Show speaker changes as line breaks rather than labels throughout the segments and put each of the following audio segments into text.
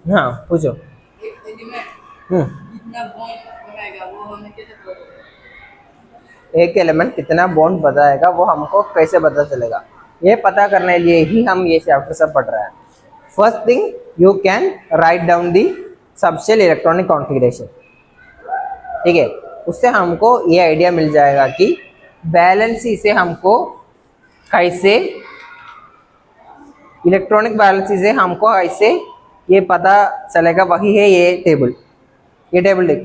हाँ पूछो।
एक एलिमेंट
हम्म।
कितना बॉन्ड बनाएगा वो हमें कैसे पता चलेगा?
एक एलिमेंट कितना बॉन्ड बताएगा वो हमको कैसे पता चलेगा? ये पता करने के लिए ही हम ये चैप्टर सब पढ़ रहे हैं। First thing, you can write down the subshell electronic configuration. ठीक है, उससे हमको ये आइडिया मिल जाएगा कि बैलेंसी से हमको कैसे, इलेक्ट्रॉनिक बैलेंसी से हमको कैसे ये पता चलेगा। वही है ये टेबल। ये टेबल देख,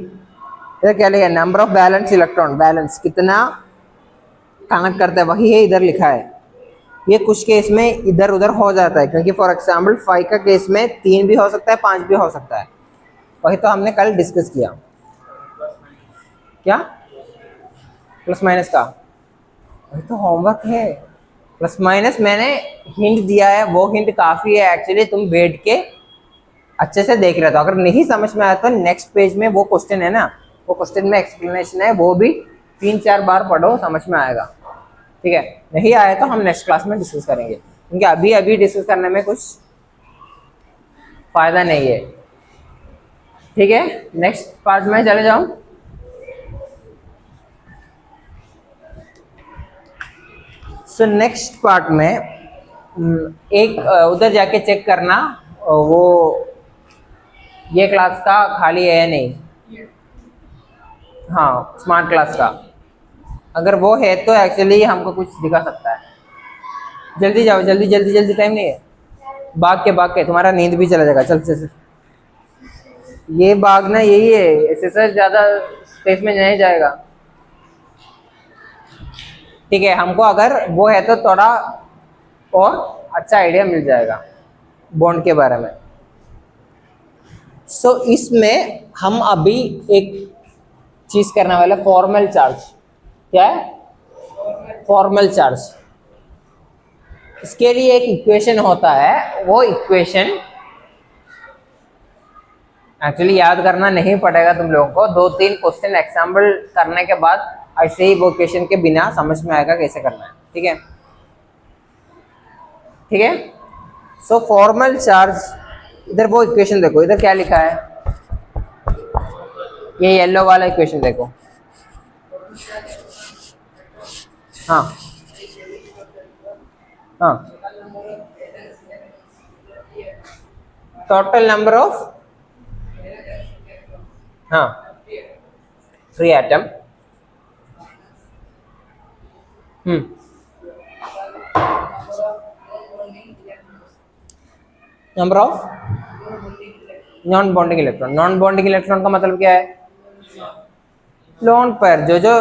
इधर क्या लिखा है? Number of balance electron, balance कितना कनेक्ट करता है वही है, इधर लिखा है। ये कुछ केस में इधर उधर हो जाता है, क्योंकि फॉर एग्जाम्पल 5 का केस में 3 भी हो सकता है, 5 भी हो सकता है। वही तो हमने कल डिस्कस किया। क्या प्लस माइनस का? वही तो होमवर्क है। प्लस माइनस मैंने हिंट दिया है, वो हिंट काफ़ी है एक्चुअली। तुम बैठ के अच्छे से देख रहे हो। अगर नहीं समझ में आया तो नेक्स्ट पेज में वो क्वेश्चन है ना, वो क्वेश्चन में एक्सप्लेनेशन है, वो भी 3-4 बार पढ़ो, समझ में आएगा। ठीक है, नहीं आया तो हम नेक्स्ट क्लास में डिस्कस करेंगे, क्योंकि अभी अभी डिस्कस करने में कुछ फायदा नहीं है। ठीक है, नेक्स्ट पार्ट में चले जाऊं। सो नेक्स्ट पार्ट में एक उधर जाके चेक करना वो ये क्लास का खाली है या नहीं। हाँ, स्मार्ट क्लास का अगर वो है तो एक्चुअली हमको कुछ दिखा सकता है। जल्दी जाओ, जल्दी जल्दी जल्दी, टाइम नहीं है। भाग के तुम्हारा नींद भी चला जाएगा। चल चल चल। ये भागना यही है, एक्सरसाइज ज़्यादा स्पेस में नहीं जाएगा। ठीक है, हमको अगर वो है तो थोड़ा और अच्छा आइडिया मिल जाएगा बॉन्ड के बारे में। सो इसमें हम अभी एक चीज़ करने वाले, फॉर्मल चार्ज। क्या है? Formal charge. इसके लिए एक इक्वेशन होता है, वो इक्वेशन एक्चुअली याद करना नहीं पड़ेगा तुम लोगों को। 2-3 क्वेश्चन एग्जाम्पल करने के बाद ऐसे ही वो क्वेश्चन के बिना समझ में आएगा कैसे करना है। ठीक है, ठीक है। सो फॉर्मल चार्ज, इधर वो इक्वेशन देखो, इधर क्या लिखा है? ये येलो वाला इक्वेशन देखो। हाँ हाँ, टोटल नंबर ऑफ, हाँ, free atom. Number of non bonding electron. Non bonding electron का मतलब क्या है? Lone pair. जो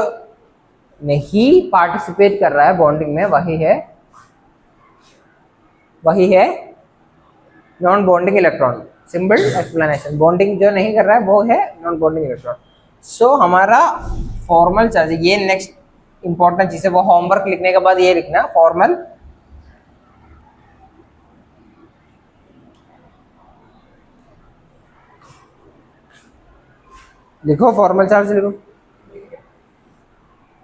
नहीं पार्टिसिपेट कर रहा है बॉन्डिंग में, वही है non bonding electron. Simple explanation, bonding जो नहीं कर रहा है वो है नॉन बॉन्डिंग इलेक्ट्रॉन। सो हमारा फॉर्मल चार्ज, ये नेक्स्ट इंपॉर्टेंट चीज है। वो होमवर्क लिखने के बाद ये लिखना, फॉर्मल लिखो, फॉर्मल चार्ज लिखो।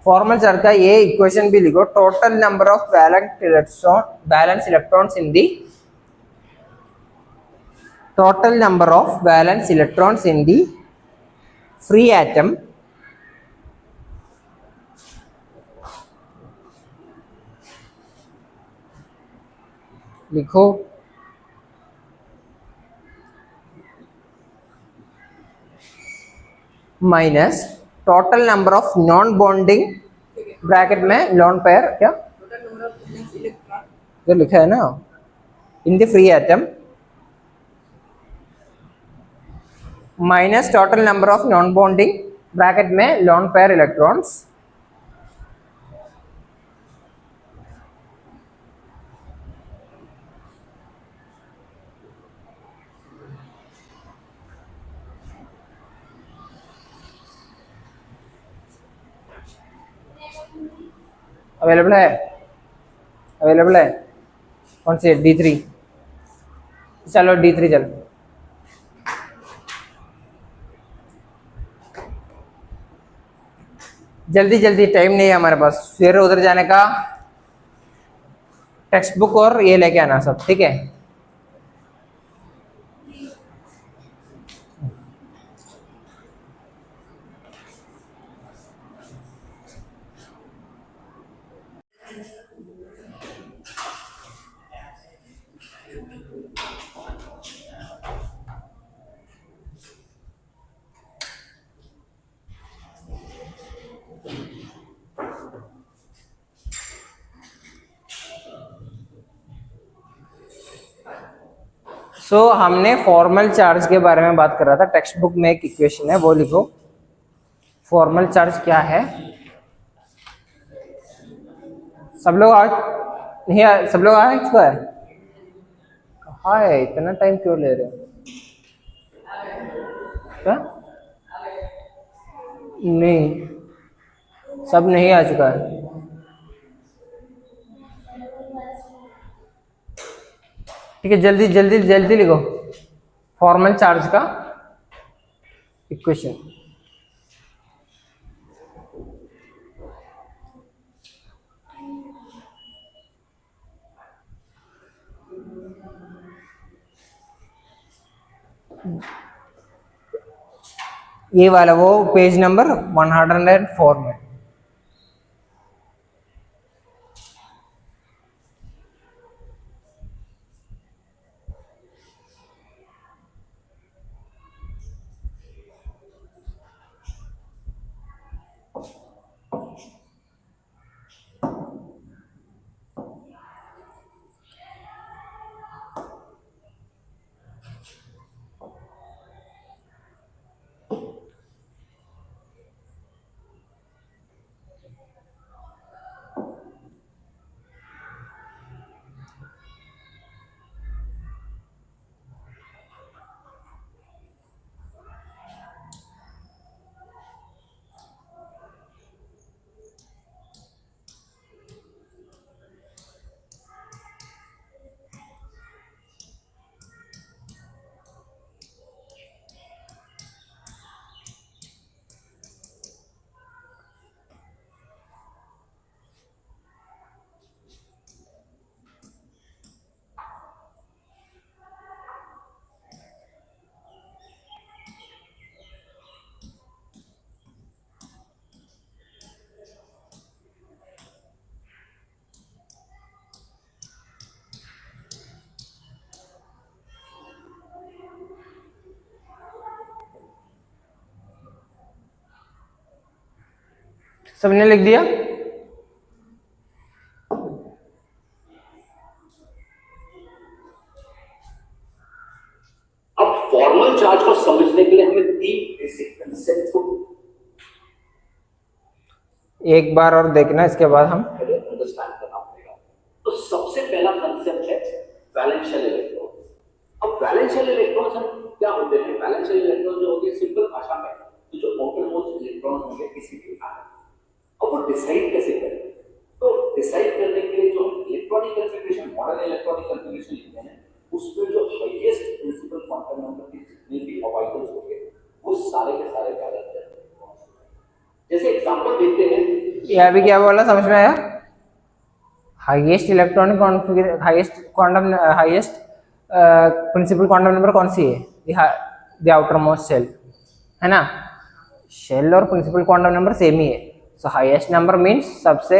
फॉर्मल चार्ज का ये इक्वेशन भी लिखो, total number of balance electrons in the, total number of valence electrons in the free atom लिखो, minus total number of non bonding, bracket में लॉन पेयर, क्या
total number of valence electron
जो लिखा है ना, in the free atom, minus total number of non bonding, bracket में lone pair electrons, available है। Available है कौन सी? D3। चलो D3 चलो। जल्दी जल्दी, टाइम नहीं है हमारे पास। फिर उधर जाने का, टेक्स्ट बुक और ये लेके आना सब। ठीक है, सो हमने फॉर्मल चार्ज के बारे में बात कर रहा था। टेक्स्ट बुक में एक इक्वेशन है, वो लिखो। फॉर्मल चार्ज क्या है? सब लोग आज नहीं सब लोग आ चुका है? कहाँ है? इतना टाइम क्यों ले रहे हो? क्या? नहीं, सब नहीं आ चुका है। ठीक है, जल्दी जल्दी जल्दी लिखो फॉर्मल चार्ज का इक्वेशन। ये वाला वो पेज नंबर 104 में। सबने लिख दिया?
अब फॉर्मल चार्ज को समझने के लिए हमें 3 बेसिक कंसेप्ट को
एक बार और देखना, इसके बाद हम
अंडरस्टैंड करना पड़ेगा। तो सबसे पहला कंसेप्ट है वैलेंशियल इलेक्ट्रॉन। अब वैलेंशियल इलेक्ट्रॉन्स हम क्या होते हैं? वैलेंशियल इलेक्ट्रॉन जो होते हैं सिंपल भाषा में तो जो ओपन मोस्ट इलेक्ट्रॉन होंगे किसी भी एटम, अब वो डिसाइड कैसे करें? तो डिसाइड करने के लिए जो electronic configuration, modern electronic configuration लिखते हैं, उसमें जो हाईएस्ट प्रिंसिपल क्वांटम नंबर के जितने भी ऑर्बिटल्स होंगे वो सारे के सारे वैलेंस इलेक्ट्रॉन्स। जैसे एग्जांपल देखते हैं,
ये अभी क्या बोला, समझ में आया? Highest electronic configuration, highest principal quantum number कौन सी है? द आउटर मोस्ट शेल, है ना? शेल और प्रिंसिपल क्वांटम नंबर सेम ही है। सो हाईएस्ट नंबर मीन्स सबसे,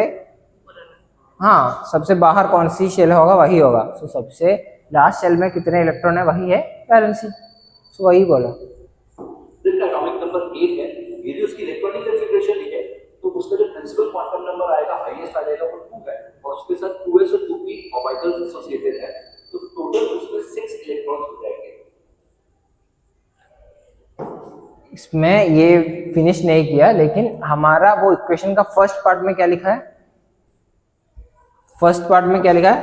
हाँ, सबसे बाहर कौन सी शेल होगा वही होगा। सो सबसे लास्ट शेल में कितने इलेक्ट्रॉन है वही है वैलेंसी। सो वही बोला।
जिसका एटॉमिक नंबर 8 है, यदि उसकी इलेक्ट्रॉनिक कन्फिगरेशन लिखे तो उसका जो प्रिंसिपल क्वांटम नंबर आएगा हाईएस्ट आ जाएगा वो 2 है, और उसके साथ 2s और 2p ऑर्बिटल्स एसोसिएटेड है, तो टोटल उसमें 6 इलेक्ट्रॉन्स हो जाएंगे।
इसमें ये फिनिश नहीं किया, लेकिन हमारा वो इक्वेशन का फर्स्ट पार्ट में क्या लिखा है? फर्स्ट पार्ट में क्या लिखा है?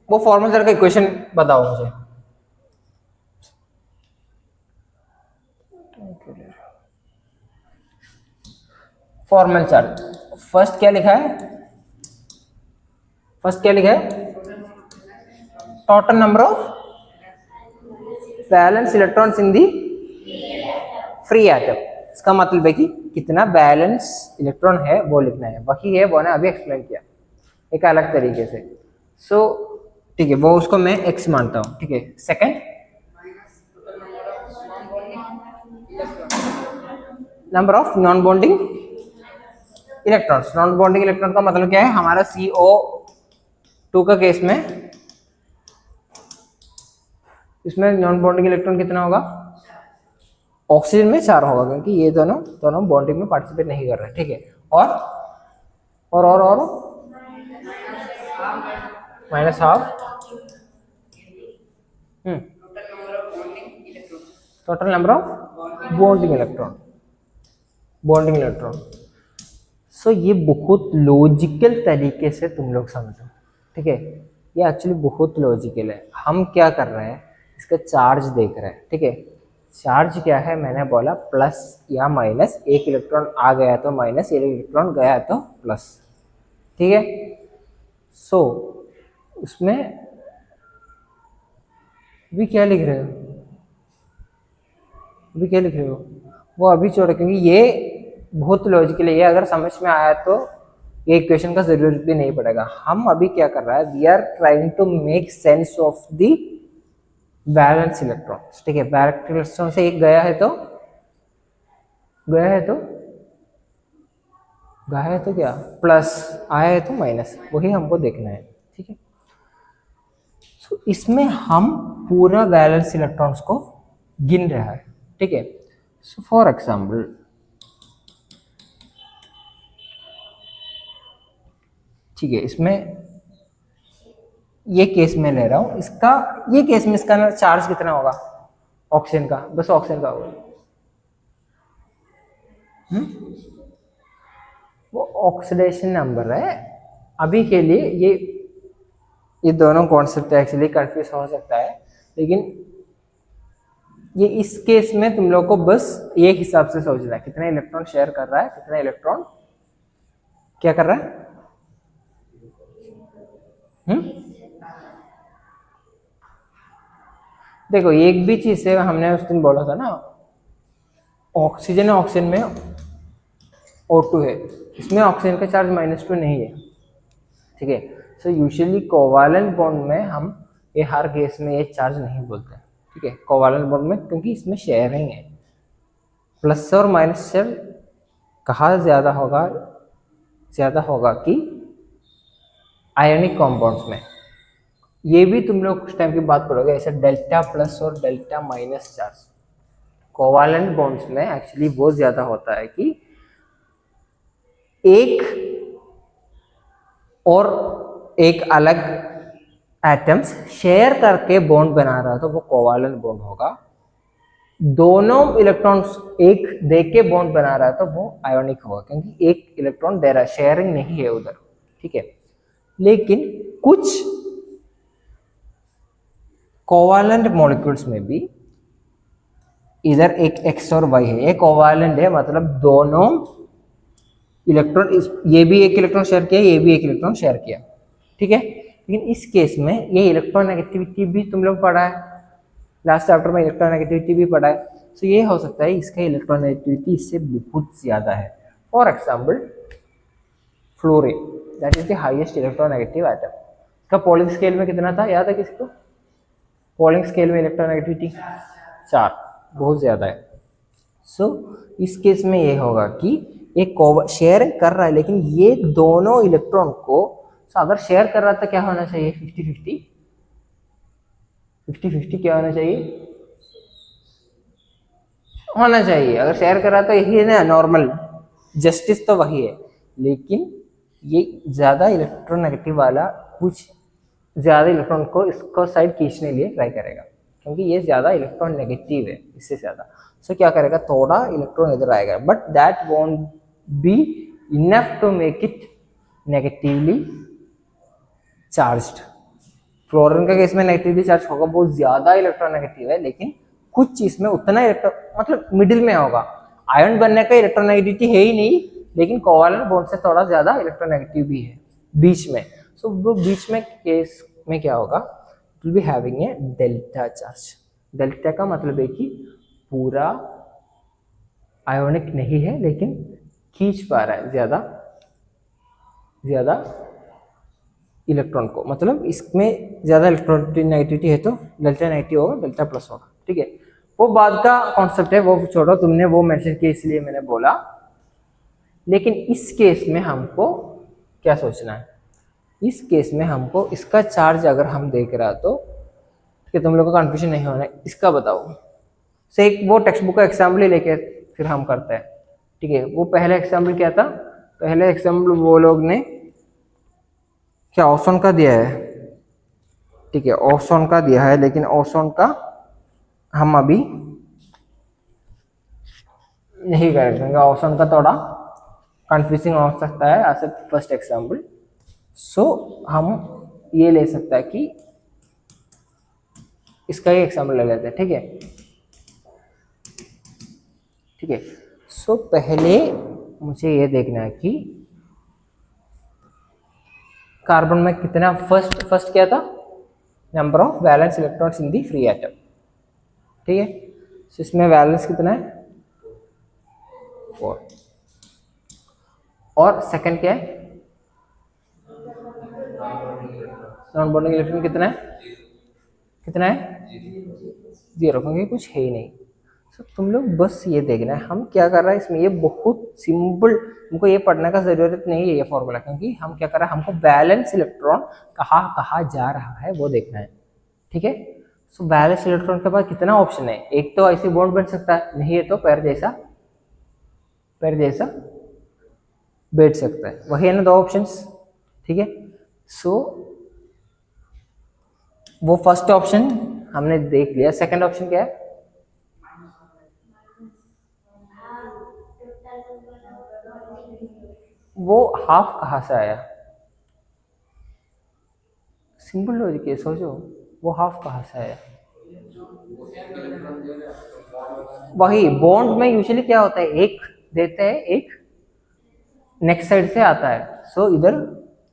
वो फॉर्मल चार्ज का इक्वेशन बताओ मुझे। फॉर्मल चार्ज फर्स्ट क्या लिखा है? फर्स्ट क्या लिखा है? Total number of balance electrons in the free atom. इसका मतलब है कि कितना बैलेंस इलेक्ट्रॉन है वो लिखना है, वही है वो ने अभी एक्सप्लेन किया एक अलग तरीके से। सो ठीक है, वो उसको मैं x मानता हूँ। ठीक है, second number of non bonding electrons. Non bonding electron का मतलब क्या है? हमारा CO2 का केस में इसमें नॉन बॉन्डिंग इलेक्ट्रॉन कितना होगा? ऑक्सीजन में 4 होगा, क्योंकि ये दोनों बॉन्डिंग में पार्टिसिपेट नहीं कर रहे। ठीक है, और minus half
total number of bonding electrons.
Total number of bonding electron सो ये बहुत लॉजिकल तरीके से तुम लोग समझो, ठीक है। ये एक्चुअली बहुत लॉजिकल है। हम क्या कर रहे हैं, इसका चार्ज देख रहे हैं, ठीक है। चार्ज क्या है, मैंने बोला प्लस या माइनस, एक इलेक्ट्रॉन आ गया तो माइनस, एक इलेक्ट्रॉन गया तो प्लस, ठीक है। सो उसमें अभी क्या लिख रहे हो, अभी क्या लिख रहे हो, वो अभी छोड़ो, क्योंकि ये बहुत लॉजिकल है। ये अगर समझ में आया तो ये इक्वेशन का जरूरत भी नहीं पड़ेगा। हम अभी क्या कर रहा है, we are trying to make sense of the balance electrons, ठीक है। बैलेंस इलेक्ट्रॉन से एक गया है तो क्या प्लस, आया है तो माइनस, वही हमको देखना है, ठीक है। सो इसमें हम पूरा बैलेंस इलेक्ट्रॉन्स को गिन रहा है, ठीक है। सो फॉर एग्जाम्पल ठीक है, इसमें ये केस में ले रहा हूं, इसका ये केस में इसका चार्ज कितना होगा ऑक्सीजन का, बस ऑक्सीजन का होगा। वो ऑक्सीडेशन नंबर है। अभी के लिए ये दोनों कॉन्सेप्ट एक्चुअली कंफ्यूज हो सकता है, लेकिन ये इस केस में तुम लोग को बस एक हिसाब से सोचना है, कितना इलेक्ट्रॉन शेयर कर रहा है, कितना इलेक्ट्रॉन क्या कर रहा है। देखो एक भी चीज से हमने उस दिन बोला था ना, ऑक्सीजन में O2 है, इसमें ऑक्सीजन का चार्ज -2 नहीं है, ठीक है। सो यूजुअली कोवालेंट बॉन्ड में हम ये हर केस में ये चार्ज नहीं बोलते, ठीक है। कोवालेंट बॉन्ड में क्योंकि इसमें शेयरिंग है, प्लस और माइनस शेयर कहाँ ज़्यादा होगा कि आयनिक कॉम्पाउंड्स में। ये भी तुम लोग कुछ टाइम के बाद पढ़ोगे, ऐसे डेल्टा प्लस और delta minus charge covalent bonds में एक्चुअली बहुत ज़्यादा होता है कि एक और एक अलग एटम्स शेयर करके बॉन्ड बना रहा है तो वो कोवालेंट बॉन्ड होगा। दोनों इलेक्ट्रॉन्स एक दे के बॉन्ड बना रहा है तो वो आयोनिक होगा, क्योंकि एक इलेक्ट्रॉन दे रहा है, शेयरिंग नहीं है उधर, ठीक है। लेकिन कुछ कोवालेंट मॉलिक्यूल्स में भी इधर एक एक्स और वाई है, ये कोवालेंट है, मतलब दोनों इलेक्ट्रॉन, ये भी एक इलेक्ट्रॉन शेयर किया, ये भी एक इलेक्ट्रॉन शेयर किया, ठीक है। लेकिन इस केस में ये इलेक्ट्रॉन नेगेटिविटी भी तुम लोग पढ़ा है, लास्ट चैप्टर में इलेक्ट्रॉन नेगेटिविटी भी पढ़ा है। तो ये हो सकता है इसका इलेक्ट्रॉन नेगेटिविटी इससे बहुत ज़्यादा है। For example fluorine, that is the highest electron negative atom. इसका पॉलिंग स्केल में कितना था, याद है किसको? पॉलिंग स्केल में इलेक्ट्रॉन नेगेटिविटी 4, बहुत ज़्यादा है। सो इस केस में ये होगा कि एक शेयर कर रहा है, लेकिन ये दोनों इलेक्ट्रॉन को, अगर शेयर कर रहा था क्या होना चाहिए, 50-50 क्या होना चाहिए अगर शेयर कर रहा तो यही है ना, नॉर्मल जस्टिस तो वही है। लेकिन ये ज़्यादा इलेक्ट्रॉन नेगेटिव वाला कुछ ज़्यादा इलेक्ट्रॉन को इसको साइड खींचने लिए ट्राई करेगा, क्योंकि ये ज़्यादा इलेक्ट्रॉन नेगेटिव है इससे ज़्यादा। सो क्या करेगा, थोड़ा इलेक्ट्रॉन इधर आएगा, but that won't be enough to make it negatively charged. Fluorine का केस में नेगेटिवली चार्ज होगा, बहुत ज़्यादा इलेक्ट्रॉन नेगेटिव है, लेकिन कुछ चीज़ में उतना इलेक्ट्रॉन, मतलब मिडिल में होगा। आयन बनने का इलेक्ट्रॉन नेगेटिविटी है ही नहीं, लेकिन कोवालेंट बॉन्ड से थोड़ा ज़्यादा इलेक्ट्रॉन नेगेटिव भी है बीच में। सो वो बीच में केस में क्या होगा, it will be having a delta charge. Delta का मतलब है कि पूरा आयोनिक नहीं है, लेकिन खींच पा रहा है ज़्यादा इलेक्ट्रॉन को, मतलब इसमें ज़्यादा इलेक्ट्रॉन नेगेटिविटी है तो डेल्टा नेगेटिव होगा, डेल्टा प्लस होगा, ठीक है। वो बाद का कॉन्सेप्ट है, वो छोड़ो, तुमने वो मेंशन किया इसलिए मैंने बोला। लेकिन इस केस में हमको क्या सोचना है, इस केस में हमको इसका चार्ज अगर हम देख रहा तो, ठीक है, तुम लोगों को कन्फ्यूजन नहीं होना है, इसका बताओ। से एक वो टेक्स्ट बुक का एग्जाम्पल ही लेके फिर हम करते हैं, ठीक है। वो पहला एग्जाम्पल क्या था, पहले एग्जाम्पल वो लोग ने क्या ओजोन का दिया है, ठीक है, ओजोन का दिया है, लेकिन ओजोन का हम अभी नहीं करेंगे, ओजोन का थोड़ा कंफ्यूजिंग हो सकता है एज ए फर्स्ट एग्जाम्पल। सो हम ये ले सकता है कि इसका ही एग्जाम्पल ले लेते हैं, ठीक है। ठीक है, सो पहले मुझे ये देखना है कि कार्बन में कितना, फर्स्ट क्या था, number of valence electrons in the free atom, ठीक है। सो इसमें वैलेंस कितना है, 4। और सेकंड क्या है, नॉन बॉन्डिंग इलेक्ट्रॉन कितना है, कितना है 0, क्योंकि कुछ है ही नहीं। सो तुम लोग बस ये देखना है हम क्या कर रहे हैं इसमें, ये बहुत सिंपल, तुमको ये पढ़ने का जरूरत नहीं है ये फॉर्मूला, क्योंकि हम क्या कर रहे हैं, हमको बैलेंस इलेक्ट्रॉन कहाँ कहाँ जा रहा है वो देखना है, ठीक है। सो बैलेंस इलेक्ट्रॉन के पास कितना ऑप्शन है, एक तो ऐसे बॉन्ड बन सकता है, नहीं है तो पैर जैसा बैठ सकता है, वही है ना 2 ऑप्शंस, ठीक है। सो वो फर्स्ट ऑप्शन हमने देख लिया, सेकंड ऑप्शन क्या है, वो हाफ कहाँ से आया, सिंपल लॉजिक है, सोचो वो हाफ कहाँ से आया। वही बॉन्ड में यूजुअली क्या होता है, एक देते हैं, एक नेक्स्ट साइड से आता है। सो इधर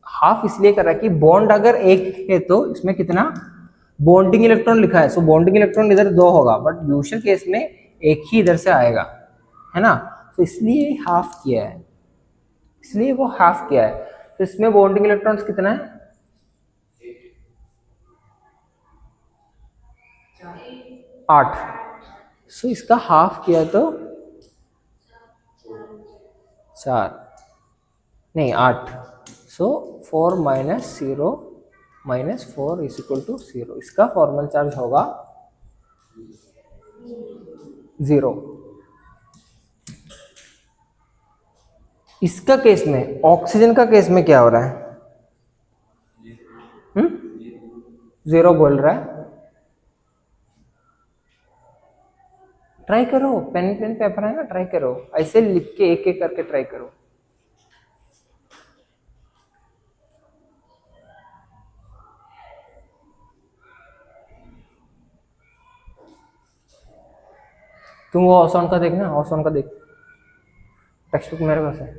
हाफ इसलिए कर रहा है कि बॉन्ड अगर एक है तो इसमें कितना बॉन्डिंग इलेक्ट्रॉन लिखा है, सो बॉन्डिंग इलेक्ट्रॉन इधर 2 होगा, बट यूजुअल केस में एक ही इधर से आएगा, है ना। तो इसलिए हाफ किया है, इसलिए वो हाफ किया है। तो इसमें बॉन्डिंग इलेक्ट्रॉन्स कितना है, 8। सो इसका हाफ किया तो 4 नहीं 8। So 4 minus 0 minus 4 is equal to 0, इसका फॉर्मल चार्ज होगा 0। इसका केस में, ऑक्सीजन का केस में क्या हो रहा है, 0 बोल रहा है। ट्राई करो, पेन पेपर है ना, ट्राई करो, ऐसे लिख के एक एक करके ट्राई करो। तुम वो ओजोन का देखना, ओजोन का देख, टेक्स्ट बुक मेरे पास है,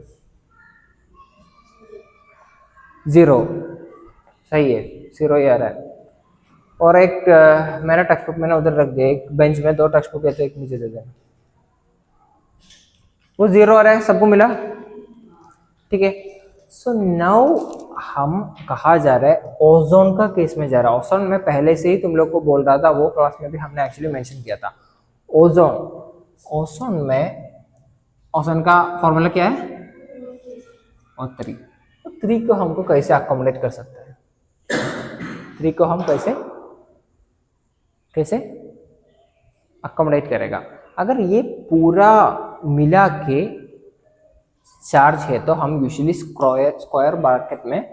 0 सही है, 0 ही आ रहा है। और एक मेरा टेक्स्ट बुक मैंने उधर रख दिया, एक बेंच में 2 टेक्स्ट बुक है, तो एक मुझे दे देना। वो 0 आ रहा है, सबको मिला, ठीक है। सो नाउ हम कहाँ जा रहे हैं, ओजोन का केस में जा रहा है। ओजोन में पहले से ही तुम लोग को बोल रहा था, वो क्लास में भी हमने एक्चुअली मेंशन किया था। ओजोन में ओजोन का फॉर्मूला क्या है, और 3 को हमको कैसे अकोमोडेट कर सकते हैं, 3 को हम कैसे अकोमोडेट करेगा। अगर ये पूरा मिला के चार्ज है तो हम यूजुअली स्क्वायर ब्रैकेट में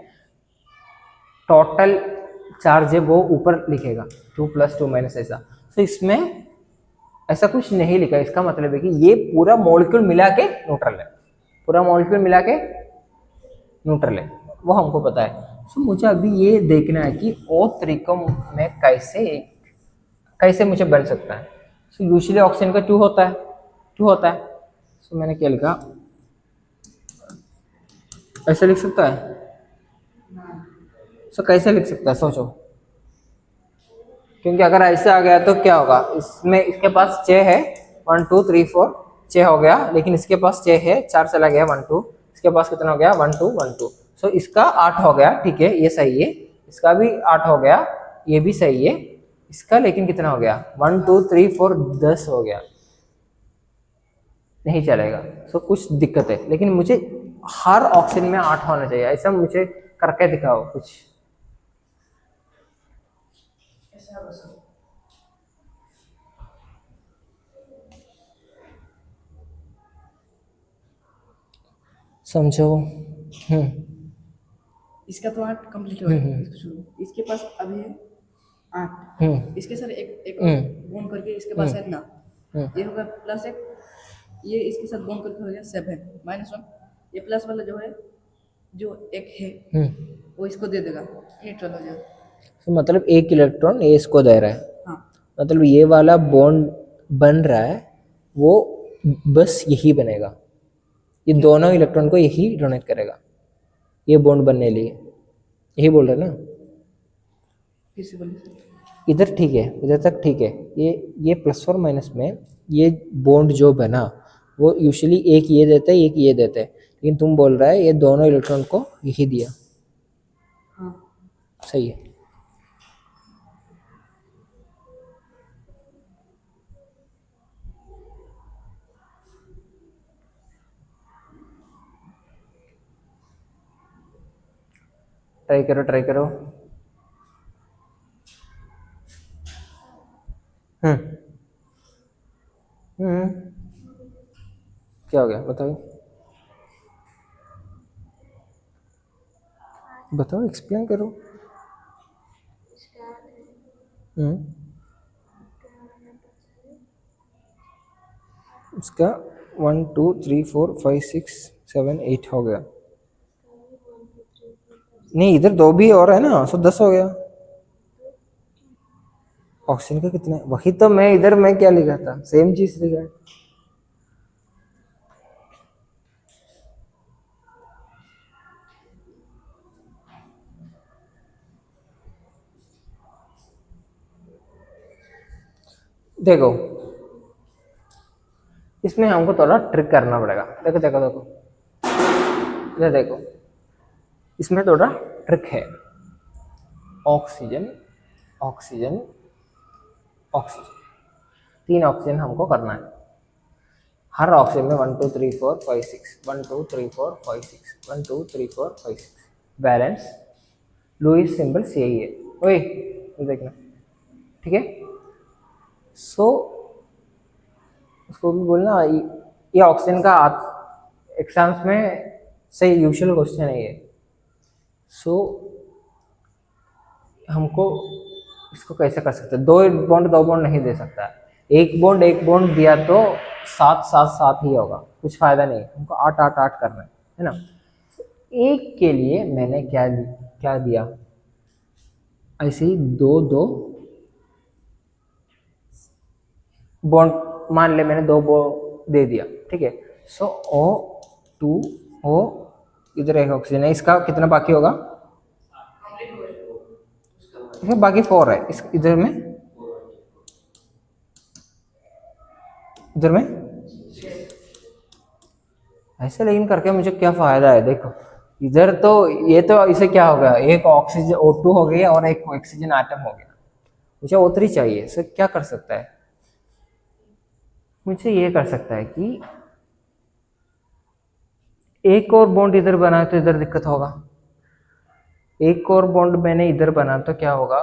टोटल चार्ज है वो ऊपर लिखेगा, 2 + 2 - ऐसा। तो इसमें ऐसा कुछ नहीं लिखा, इसका मतलब है कि ये पूरा मॉलिक्यूल मिला के न्यूट्रल है, पूरा मॉलिक्यूल मिला के न्यूट्रल है, वो हमको पता है। सो मुझे अभी ये देखना है कि O3 में कैसे मुझे बन सकता है। सो यूजुअली ऑक्सीजन का 2 होता है। सो मैंने क्या लिखा, ऐसे लिख सकता है। सो कैसे लिख सकता है सोचो, क्योंकि अगर ऐसे आ गया तो क्या होगा, इसमें इसके पास 6 है, 1 2 3 4 6 हो गया, लेकिन इसके पास 6 है, 4 चला गया 1 2, इसके पास कितना हो गया 1 2 1 2। सो इसका 8 हो गया, ठीक है, ये सही है, इसका भी 8 हो गया, ये भी सही है, इसका लेकिन कितना हो गया 1 2 3 4 10 हो गया, नहीं चलेगा। सो कुछ दिक्कत है, लेकिन मुझे हर ऑप्शन में 8 होना चाहिए, ऐसा मुझे करके दिखाओ कुछ। समझो।
इसका तो 8 कंप्लीट हो गया, इसके पास अभी है 8। इसके सर एक एक बॉन्ड करके इसके पास है ना, ये होगा प्लस एक, ये इसके साथ बॉन्ड करके हो गया 7 -1। ये प्लस वाला जो है, जो एक है वो इसको दे देगा, न्यूट्रल हो जाएगा।
तो मतलब एक इलेक्ट्रॉन ये इसको दे रहा है,
हाँ
मतलब ये वाला बॉन्ड बन रहा है वो बस यही बनेगा, ये दोनों इलेक्ट्रॉन को यही डोनेट करेगा ये बॉन्ड बनने लिए, यही बोल रहे हैं ना।
फिर से बोलिए।
इधर ठीक है, इधर तक ठीक है, ये प्लस और माइनस में ये बॉन्ड जो बना वो यूजुअली एक ये देता है एक ये देता है, लेकिन तुम बोल रहा है ये दोनों इलेक्ट्रॉन को यही दिया।
हाँ
सही है। ट्राई करो ट्राई करो। क्या हो गया बताओ, बताओ एक्सप्लेन करो। इसका 1 2 3 4 5 6 7 8 हो गया, नहीं इधर 2 भी और है ना, सो 10 हो गया। ऑक्सीजन का कितना है, वही तो मैं इधर मैं क्या लिखा था, सेम चीज लिखा है। देखो इसमें हमको थोड़ा ट्रिक करना पड़ेगा, देखो देखो देखो इधर देखो, इसमें थोड़ा ट्रिक है। ऑक्सीजन ऑक्सीजन ऑक्सीजन, 3 ऑक्सीजन हमको करना है। हर ऑक्सीजन में 1 2 3 4 5 6 1 2 3 4 5 6 1 2 3 4 5 6 बैलेंस। लुईस सिंबल्स यही है, ओए ये देखना ठीक है। सो उसको भी बोलना, ये ऑक्सीजन का एग्जाम्स में सही यूजुअल क्वेश्चन है ये। सो हमको इसको कैसे कर सकते हैं, 2 बॉन्ड नहीं दे सकता, एक बॉन्ड दिया तो 7 7 7 ही होगा, कुछ फायदा नहीं, हमको 8 8 8 करना है ना। एक के लिए मैंने क्या क्या दिया, ऐसे ही 2 2 बॉन्ड मान ले, मैंने 2 बॉन्ड दे दिया ठीक है। सो O2 O, इधर एक ऑक्सीजन है, इसका कितना बाकी होगा, इसमें बाकी 4 है, इस इधर में ऐसे, लेकिन करके मुझे क्या फायदा है, देखो इधर तो ये तो इसे क्या हो गया, एक ऑक्सीजन O2 हो गया और एक ऑक्सीजन आटम हो गया, मुझे O3 चाहिए। सर क्या कर सकता है, मुझे ये कर सकता है कि एक और बॉन्ड इधर बना तो इधर दिक्कत होगा, एक और बॉन्ड मैंने इधर बना तो क्या होगा,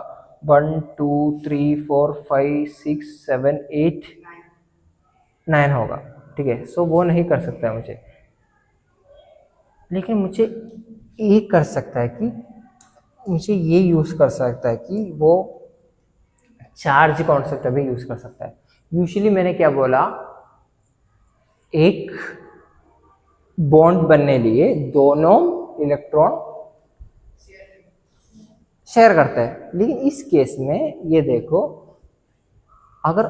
1 2 3 4 5 6 7 8 9 होगा ठीक है। सो वो नहीं कर सकता है मुझे, लेकिन मुझे ये कर सकता है कि मुझे ये यूज़ कर सकता है कि वो चार्ज कॉन्सेप्ट अभी यूज़ कर सकता है। यूजुअली मैंने क्या बोला, एक बॉन्ड बनने लिए दोनों इलेक्ट्रॉन शेयर करते हैं, लेकिन इस केस में ये देखो, अगर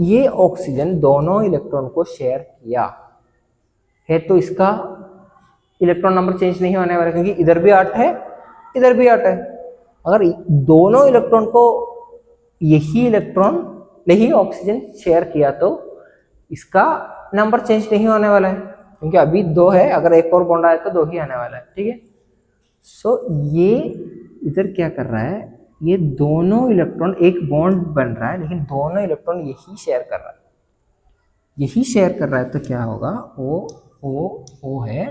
ये ऑक्सीजन दोनों इलेक्ट्रॉन को शेयर किया है तो इसका इलेक्ट्रॉन नंबर चेंज नहीं होने वाला, क्योंकि इधर भी 8 है इधर भी 8 है। अगर दोनों इलेक्ट्रॉन को यही ऑक्सीजन शेयर किया तो इसका नंबर चेंज नहीं होने वाला है, क्योंकि अभी 2 है, अगर एक और बॉन्ड आए तो 2 ही आने वाला है ठीक है। सो ये इधर क्या कर रहा है, ये दोनों इलेक्ट्रॉन, एक बॉन्ड बन रहा है लेकिन दोनों इलेक्ट्रॉन यही शेयर कर रहा है, तो क्या होगा, O है,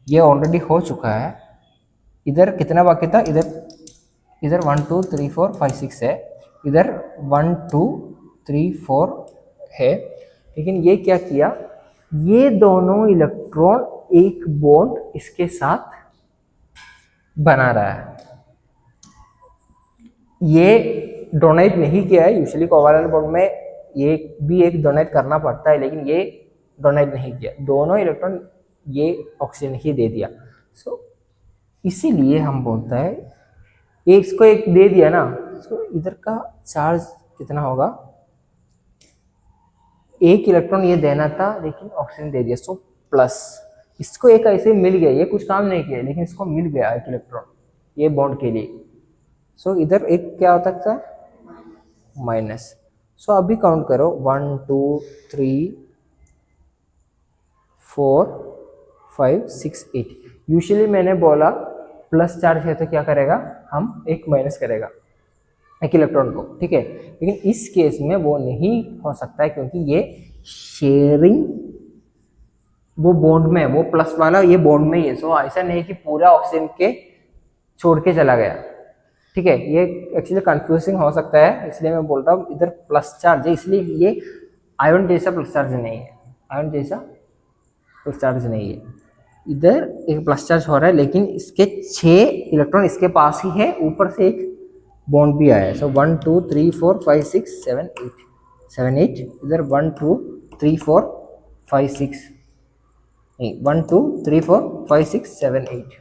ये ऑलरेडी हो चुका है। इधर कितना बाकी था, इधर 1 2 3 4 5 6 है, इधर 1 2 3 4 है, लेकिन ये क्या किया, ये दोनों इलेक्ट्रॉन एक बॉन्ड इसके साथ बना रहा है, ये डोनेट नहीं किया है, यूजुअली कोवैलेंट बॉन्ड में ये भी एक डोनेट करना पड़ता है, लेकिन ये डोनेट नहीं किया, दोनों इलेक्ट्रॉन ये ऑक्सीजन ही दे दिया। सो इसीलिए हम बोलते हैं एक इसको एक दे दिया ना, तो इधर का चार्ज कितना होगा, एक इलेक्ट्रॉन ये देना था लेकिन ऑक्सीजन दे दिया, सो प्लस। इसको एक ऐसे मिल गया, ये कुछ काम नहीं किया लेकिन इसको मिल गया एक इलेक्ट्रॉन ये बॉन्ड के लिए, सो इधर एक क्या हो सकता है माइनस। सो अभी काउंट करो 1 2 3 4 5 6 8। यूजुअली मैंने बोला प्लस चार्ज है तो क्या करेगा, हम एक माइनस करेगा एक इलेक्ट्रॉन को, ठीक है। लेकिन इस केस में वो नहीं हो सकता है क्योंकि ये शेयरिंग वो बॉन्ड में, वो प्लस वाला ये बॉन्ड में ही है। सो ऐसा नहीं कि पूरा ऑक्सीजन के छोड़ के चला गया, ठीक है। ये एक्चुअली कंफ्यूजिंग हो सकता है, इसलिए मैं बोल रहा हूँ इधर प्लस चार्ज है, इसलिए ये आयन जैसा प्लस चार्ज नहीं है, आयन जैसा प्लस चार्ज नहीं है। इधर एक प्लस चार्ज हो रहा है लेकिन इसके 6 इलेक्ट्रॉन इसके पास ही है, ऊपर से एक बॉन्ड भी आया है। सो 1 2 3 4 5 6 7 8 7 8, इधर 1 2 3 4 5 6 नहीं 1 2 3 4 5 6 7 8,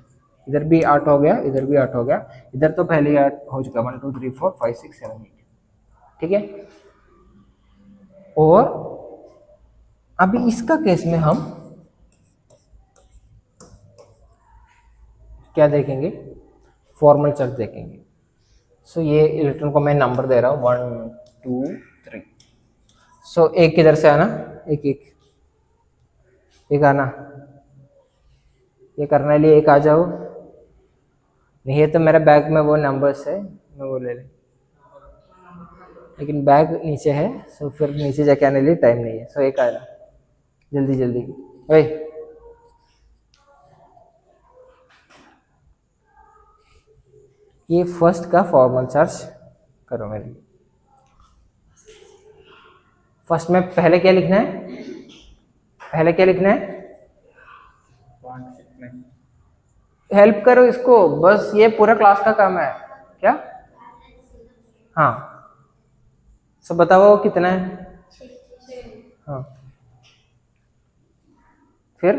इधर भी 8 हो गया, इधर भी 8 हो गया, इधर तो पहले ही 8 हो चुका 1 2 3 4 5 6 7 8, ठीक है। और अभी इसका केस में हम क्या देखेंगे, फॉर्मल चार्ज देखेंगे। सो ये इलेक्ट्रॉन को मैं नंबर दे रहा हूँ 1 2 3। सो एक किधर से आना, एक एक एक आना, ये करने लिए एक आ जाओ, नहीं है तो मेरे बैग में वो नंबर्स है मैं वो ले ले, लेकिन बैग नीचे है, सो फिर नीचे जाके आने लिए टाइम नहीं है। सो एक आना जल्दी जल्दी, ओए ये फर्स्ट का फॉर्मल चार्ज करो मेरे लिए। फर्स्ट में पहले क्या लिखना है, पहले क्या लिखना है, हेल्प करो इसको, बस ये पूरा क्लास का काम है क्या। हाँ सब बताओ कितना है, हाँ फिर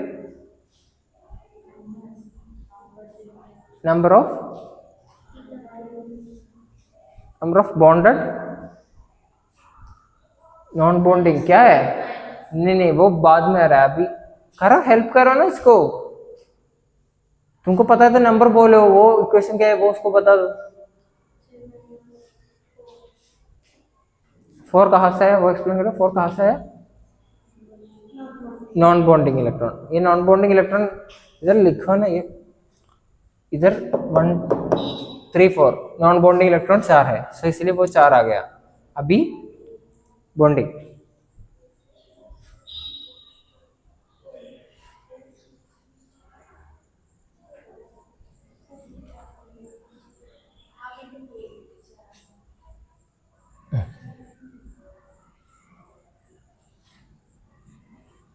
number of bonded non bonding क्या है, नहीं नहीं वो बाद में आ रहा है, अभी करो हेल्प करो ना इसको, तुमको पता है तो नंबर बोलो, वो इक्वेशन क्या है वो उसको बता दो। 4 कहाँ से है वो एक्सप्लेन करो, 4 कहाँ से है, नॉन बॉन्डिंग इलेक्ट्रॉन। ये नॉन बॉन्डिंग इलेक्ट्रॉन इधर लिखो ना, ये इधर 1 3 4 नॉन बॉन्डिंग इलेक्ट्रॉन 4 है, सो इसलिए वो 4 आ गया। अभी bonding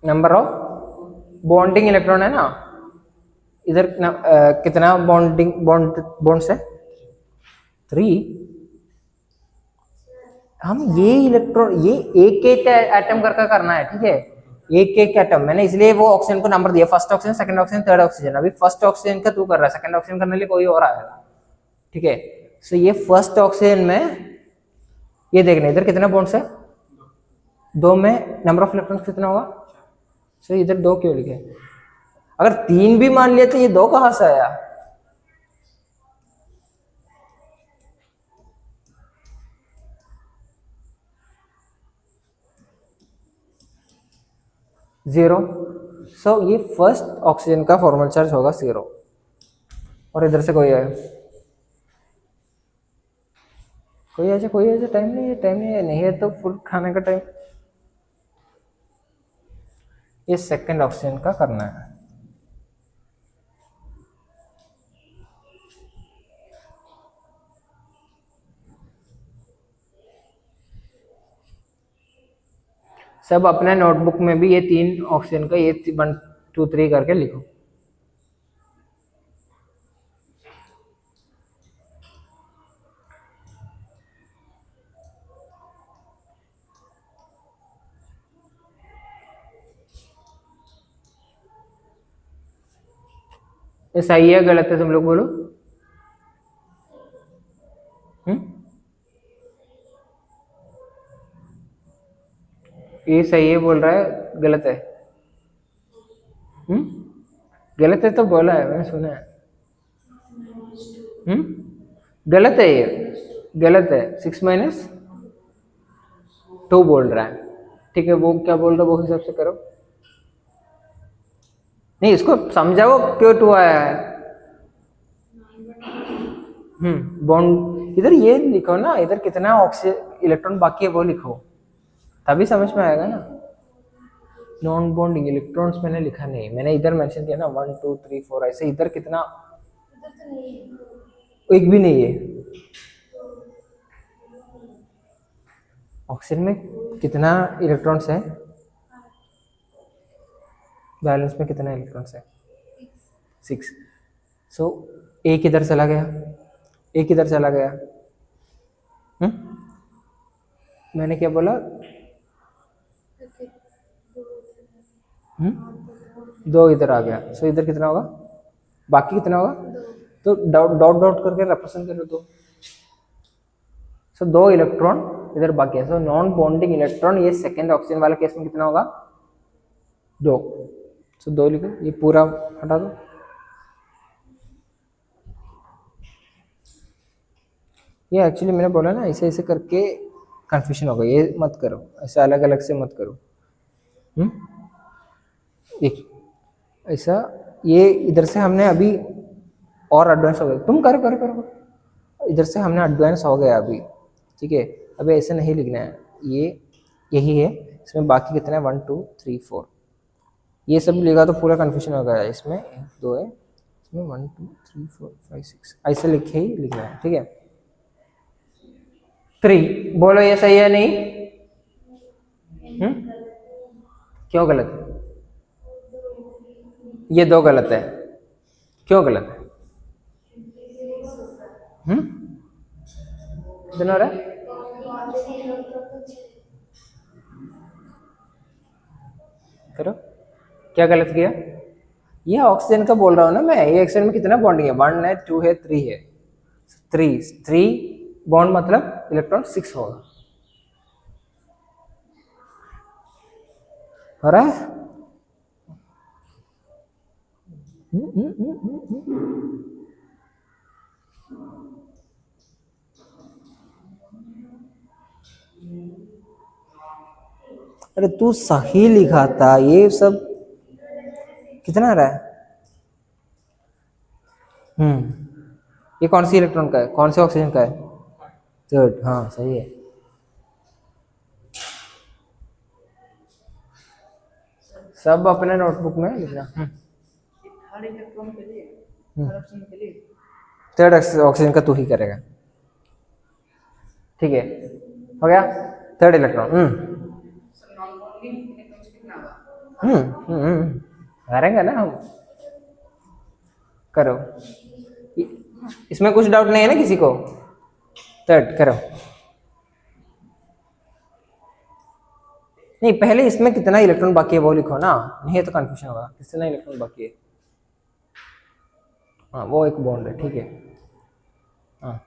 number of bonding electron है ना, इधर कितना बॉन्ड्स है 3। हम ये इलेक्ट्रॉन ये एक एक एटम करके करना है, ठीक है, एक एक एटम। मैंने इसलिए वो ऑक्सीजन को नंबर दिया, first oxygen second oxygen third oxygen. अभी फर्स्ट ऑक्सीजन का तू कर रहा है, सेकंड ऑक्सीजन करने लिए कोई और आएगा, ठीक है। सो ये फर्स्ट ऑक्सीजन में ये देखना इधर कितना बॉन्ड्स है, 2 में नंबर ऑफ इलेक्ट्रॉन्स कितना होगा, सो इधर 2 क्यों लिखे, अगर 3 भी मान लिया तो ये 2 कहां से आया, जीरो। सो ये फर्स्ट ऑक्सीजन का फॉर्मल चार्ज होगा 0। और इधर से कोई आया, कोई ऐसे टाइम नहीं है, टाइम नहीं है तो फुल खाने का टाइम। ये सेकंड ऑक्सीजन का करना है, सब अपने नोटबुक में भी ये 3 ऑक्सीजन का ये 1 2 3 करके लिखो। ये सही है गलत है तुम लोग बोलो। ये सही है बोल रहा है गलत है? गलत है तो बोला है, मैंने सुना है। गलत है, ये गलत है। 6 - 2 बोल रहा है। ठीक है, वो क्या बोल रहा है वो हिसाब से करो। नहीं, इसको समझाओ क्यों 2 आया है। बॉन्ड इधर ये लिखो ना, इधर कितना ऑक्सीजन इलेक्ट्रॉन बाकी है वो लिखो, तभी समझ में आएगा ना। नॉन बॉन्डिंग इलेक्ट्रॉन्स मैंने लिखा नहीं, मैंने इधर मेंशन किया ना 1 2 3 4 ऐसे। इधर कितना, एक भी नहीं है। ऑक्सीजन में कितना इलेक्ट्रॉन्स है, बैलेंस में कितना इलेक्ट्रॉन्स है? 6। सो एक इधर चला गया, एक इधर चला गया। मैंने क्या बोला? 2 इधर आ गया। सो इधर कितना होगा, बाकी कितना होगा? तो डॉट डॉट डॉट करके रिप्रेजेंट करो। तो सो 2 इलेक्ट्रॉन इधर बाकी है। सो नॉन बॉन्डिंग इलेक्ट्रॉन ये सेकेंड ऑक्सीजन वाले केस में कितना होगा? 2। सो 2 लिखो, ये पूरा हटा दो। ये एक्चुअली मैंने बोला ना, ऐसे ऐसे करके कंफ्यूजन होगा, ये मत करो, ऐसे अलग अलग से मत करो। एक ऐसा, ये इधर से हमने अभी और एडवांस हो गया। तुम करो करो करो करो। इधर से हमने एडवांस हो गया अभी, ठीक है। अभी ऐसे नहीं लिखना है, ये यही है। इसमें बाकी कितना है? 1 2 3 4। ये सब लिखा तो पूरा कंफ्यूजन हो गया। इसमें 1 2 है, इसमें 1 2 3 4 5 6 ऐसे लिखे ही लिखना है, ठीक है। 3 बोलो, ये सही है नहीं? क्यों गलत है? ये 2 गलत है, क्यों गलत है? कितना हो रहा है? करो, क्या गलत किया? ये ऑक्सीजन का बोल रहा हूँ ना मैं। ये ऑक्सीजन में कितना बॉन्डिंग है? 1 है, 2 है, 3 है। 3 बॉन्ड मतलब इलेक्ट्रॉन 6 होगा। हो रहा है? अरे तू सही लिखा था, ये सब कितना आ रहा है? ये कौन सी इलेक्ट्रॉन का है, कौन से ऑक्सीजन का है? 3rd, हाँ सही है। सब अपने नोटबुक में लिखना।
थर्ड इलेक्ट्रॉन के लिए, थर्ड ऑप्शन के लिए
3rd ऑक्सीजन का तू ही करेगा, ठीक है। हो गया 3rd electron.
Non bonding electrons कितना होगा?
करेंगे ना हम, करो। इसमें कुछ डाउट नहीं है ना किसी को? 3rd करो। नहीं, पहले इसमें कितना इलेक्ट्रॉन बाकी है वो लिखो ना, नहीं है तो कंफ्यूजन होगा। कितना इलेक्ट्रॉन बाकी है? हाँ, वो एक बॉन्ड है, ठीक है। हाँ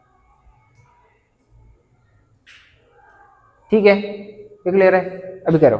ठीक है, ये क्लियर है। अभी करो।